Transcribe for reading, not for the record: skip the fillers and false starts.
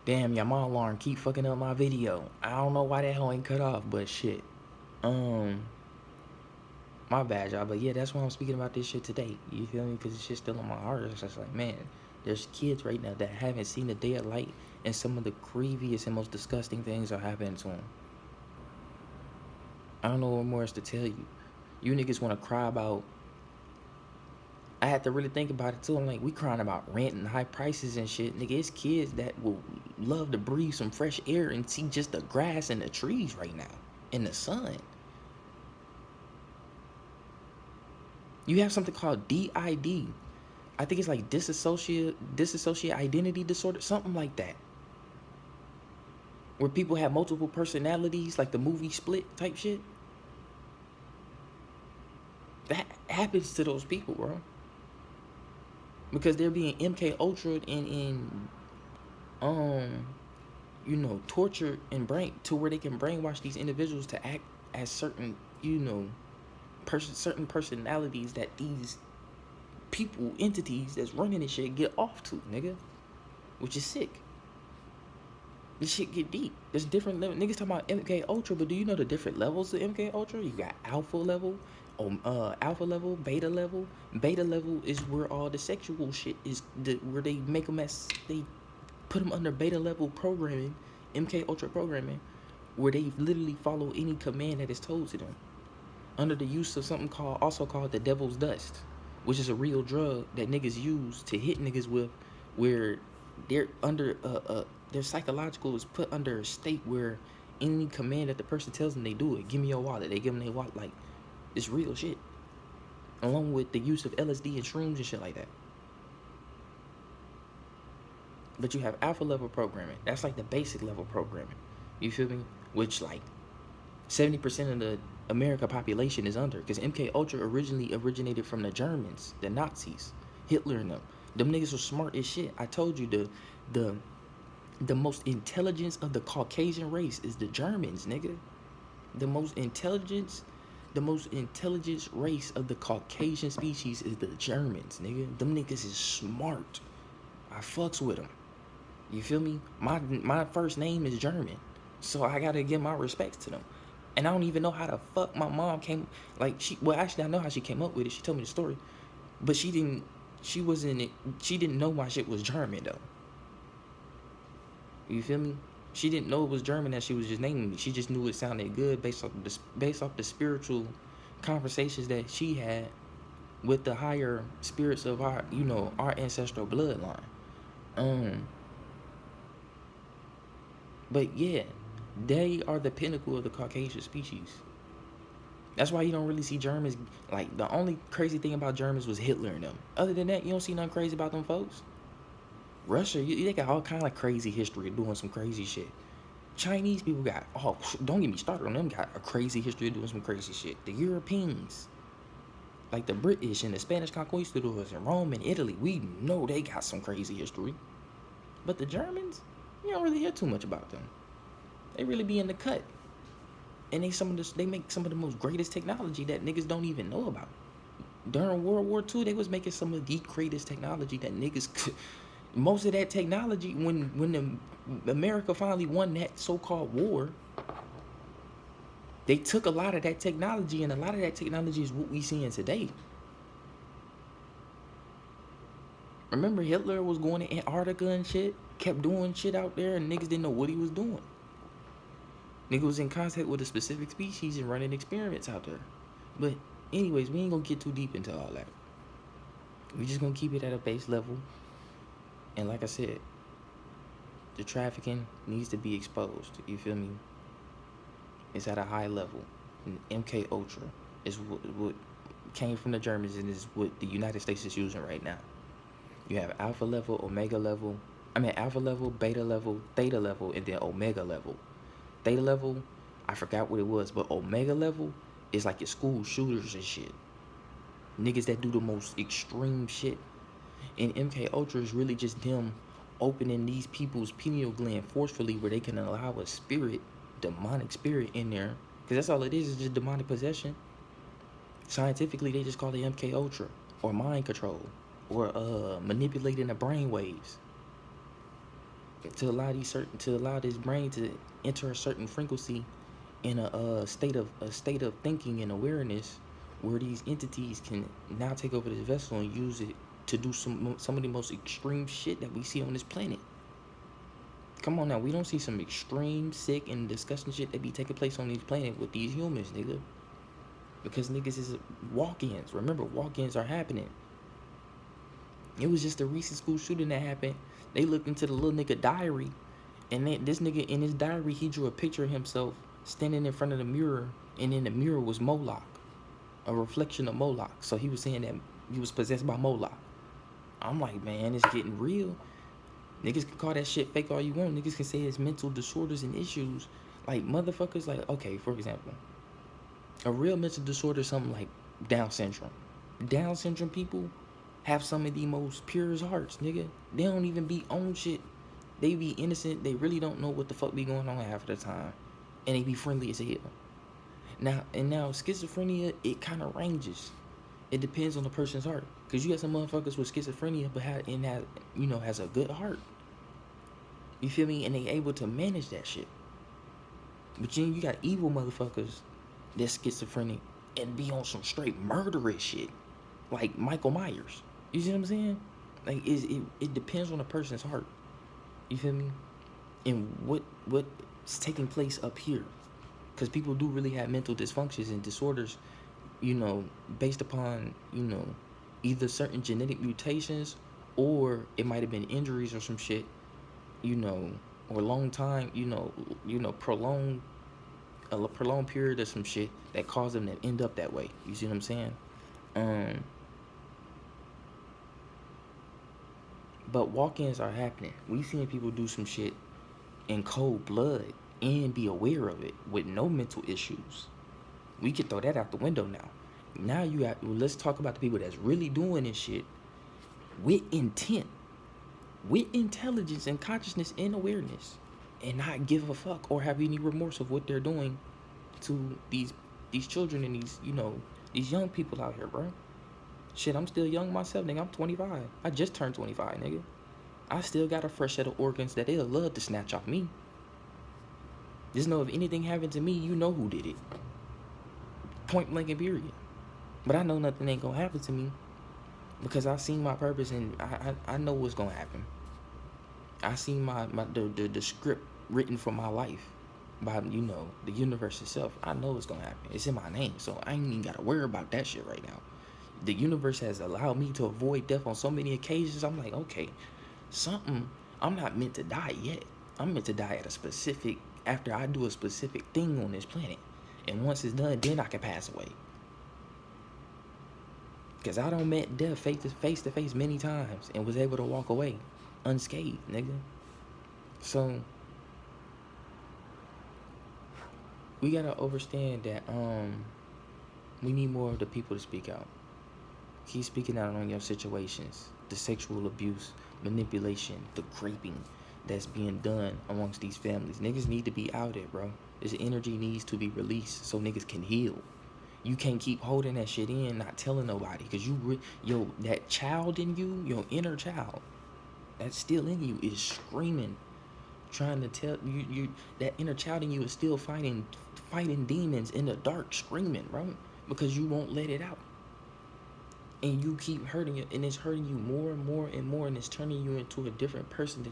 Damn, yeah, my alarm keep fucking up my video. I don't know why that hoe ain't cut off, but shit. Um, my bad, y'all. But yeah, that's why I'm speaking about this shit today. You feel me? Because it's just still on my heart. It's just like, man, there's kids right now that haven't seen the day of light, and some of the grievous and most disgusting things are happening to them. I don't know what more else to tell you. You niggas want to cry about. I had to really think about it too. I'm like, we crying about rent and high prices and shit. Nigga, it's kids that will love to breathe some fresh air and see just the grass and the trees right now in the sun. You have something called DID. I think it's like dissociate identity disorder, something like that. Where people have multiple personalities, like the movie Split type shit. That happens to those people, bro. Because they're being MK Ultra and um tortured and brain to where they can brainwash these individuals to act as certain, certain personalities that these people, entities that's running this shit get off to, nigga. Which is sick. This shit get deep. There's different levels. Niggas talking about MK Ultra, but do you know the different levels of MK Ultra? You got alpha level, alpha level, beta level. Beta level is where all the sexual shit is. Where they make them as they put them under beta level programming, MK Ultra programming, where they literally follow any command that is told to them, under the use of something also called the devil's dust, which is a real drug that niggas use to hit niggas with, where they're under their psychological is put under a state where any command that the person tells them, they do it. Give me your wallet. They give them their wallet. Like, it's real shit. Along with the use of LSD and shrooms and shit like that. But you have alpha level programming. That's like the basic level programming. You feel me? Which like 70% of the America population is under, because MK Ultra originally originated from the Germans, the Nazis, Hitler and them. Them niggas were smart as shit. I told you the most intelligence of the Caucasian race is the Germans, nigga. The most intelligence race of the Caucasian species is the Germans, nigga. Them niggas is smart. I fucks with them. You feel me? My first name is German, so I gotta give my respects to them. And I don't even know how the fuck my mom came. Like actually I know how she came up with it. She told me the story, but she didn't. She didn't know my shit was German though. You feel me? She didn't know it was German that she was just naming me. She just knew it sounded good based off the spiritual conversations that she had with the higher spirits of our ancestral bloodline. Um, but yeah, they are the pinnacle of the Caucasian species. That's why you don't really see Germans. Like, the only crazy thing about Germans was Hitler and them. Other than that, you don't see nothing crazy about them folks. Russia, they got all kind of crazy history of doing some crazy shit. Chinese people got, don't get me started on them, got a crazy history of doing some crazy shit. The Europeans, like the British and the Spanish conquistadors in Rome and Italy, we know they got some crazy history. But the Germans, you don't really hear too much about them. They really be in the cut. And they make some of the most greatest technology that niggas don't even know about. During World War II, they was making some of the greatest technology that niggas could. Most of that technology, when America finally won that so-called war, they took a lot of that technology, and a lot of that technology is what we seeing today. Remember, Hitler was going to Antarctica and shit, kept doing shit out there, and niggas didn't know what he was doing. Nigga was in contact with a specific species and running experiments out there. But anyways, we ain't gonna get too deep into all that. We just gonna keep it at a base level. And like I said, the trafficking needs to be exposed. You feel me? It's at a high level. And MK Ultra is what came from the Germans and is what the United States is using right now. You have alpha level, alpha level, beta level, theta level, and then omega level. Theta level, I forgot what it was, but omega level is like your school shooters and shit. Niggas that do the most extreme shit. And MK Ultra is really just them opening these people's pineal gland forcefully, where they can allow a spirit, demonic spirit in there. Because that's all it is just demonic possession. Scientifically, they just call it MK Ultra, or mind control, or manipulating the brain waves. to allow this brain to enter a certain frequency in a state of thinking and awareness where these entities can now take over this vessel and use it to do some of the most extreme shit that we see on this planet. Come on now, we don't see some extreme, sick, and disgusting shit that be taking place on this planet with these humans, nigga. Because niggas is walk-ins. Remember, walk-ins are happening. It was just a recent school shooting that happened. They looked into the little nigga diary, and this nigga in his diary, he drew a picture of himself standing in front of the mirror, and in the mirror was Moloch, a reflection of Moloch. So he was saying that he was possessed by Moloch. I'm like, man, it's getting real. Niggas can call that shit fake all you want. Niggas can say it's mental disorders and issues. Like, motherfuckers, like, okay, for example, a real mental disorder is something like Down syndrome. Down syndrome people have some of the most purest hearts, nigga. They don't even be on shit. They be innocent. They really don't know what the fuck be going on half of the time. And they be friendly as hell. Now schizophrenia, it kind of ranges. It depends on the person's heart. Because you got some motherfuckers with schizophrenia but has a good heart. You feel me? And they able to manage that shit. But then you got evil motherfuckers that's schizophrenic and be on some straight murderous shit. Like Michael Myers. You see what I'm saying? Like, it depends on the person's heart. You feel me? And what's taking place up here. Because people do really have mental dysfunctions and disorders, based upon, either certain genetic mutations, or it might have been injuries or some shit, or long time, prolonged period of some shit that caused them to end up that way. You see what I'm saying? But walk-ins are happening. We've seen people do some shit in cold blood and be aware of it with no mental issues. We can throw that out the window now. Now let's talk about the people that's really doing this shit with intent, with intelligence and consciousness and awareness, and not give a fuck or have any remorse of what they're doing to these children and these young people out here, bro. Shit, I'm still young myself, nigga. I'm 25. I just turned 25, nigga. I still got a fresh set of organs that they'll love to snatch off me. Just know if anything happened to me, you know who did it. Point blank and period. But I know nothing ain't gonna happen to me because I seen my purpose and I know what's gonna happen. I seen the script written for my life by the universe itself. I know it's gonna happen. It's in my name, so I ain't even gotta worry about that shit right now. The universe has allowed me to avoid death on so many occasions. I'm like, okay, I'm not meant to die yet. I'm meant to die after I do a specific thing on this planet. And once it's done, then I can pass away. Because I done met death face to face many times and was able to walk away unscathed, nigga. So we gotta understand that we need more of the people to speak out. Keep speaking out on your situations, the sexual abuse, manipulation, the raping that's being done amongst these families. Niggas need to be out there, bro. This energy needs to be released so niggas can heal. You can't keep holding that shit in, not telling nobody, because that child in you, your inner child, that's still in you is screaming, trying to tell you that inner child in you is still fighting demons in the dark, screaming, bro, because you won't let it out. And you keep hurting it, and it's hurting you more and more and more, and it's turning you into a different person that